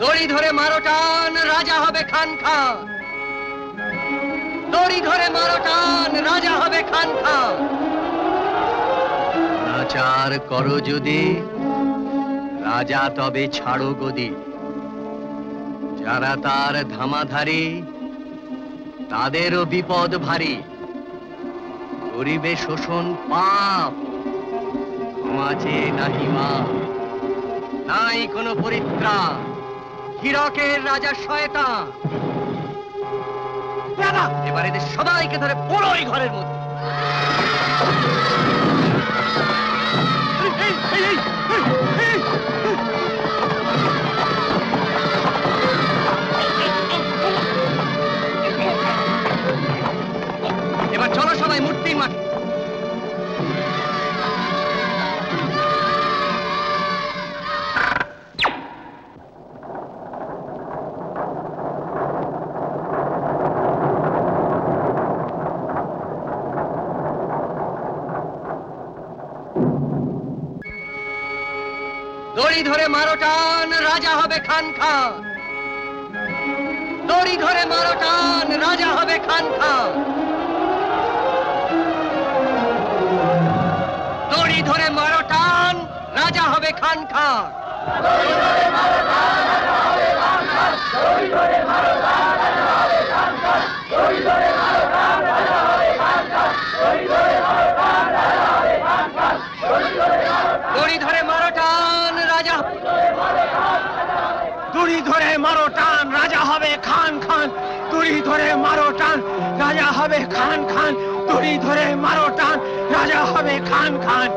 দড়ি ধরে মারো টান, রাজা হবে খান খান। দড়ি ধরে মারো টান, রাজা হবে খান খান। নাচার করো যদি, রাজা তবে ছাড়ো গদি। যারা তার ধামাধারী, তাদেরও বিপদ ভারী। গরিবে শোষণ পাপ, সমাজে নাহি মাপ। নাই কোনো পরিত্রাণ, হীরকের রাজা শয়তান। এবার এদের সবাইকে ধরে বড়ই ঘরের মধ্যে। এবার চলো সবাই মূর্তির মাঠে। দড়ি ধরে মারো টান, রাজা হবে খান খান। দড়ি ধরে মারো টান, রাজা হবে খান খান। দড়ি ধরে মারো টান, রাজা হবে খান খান। দড়ি ধরে মারো টান, রাজা হবে খান খান। দড়ি ধরে মারো টান, রাজা হবে খান খান। দড়ি ধরে মারো টান, রাজা হবে খান খান। দড়ি ধরে মারো টান, রাজা হবে খান খান। দড়ি ধরে মারো টান, রাজা। দড়ি ধরে মারো টান, রাজা হবে খান খান। দড়ি ধরে মারো টান, রাজা হবে খান খান। দড়ি ধরে মারো টান, রাজা হবে খান খান।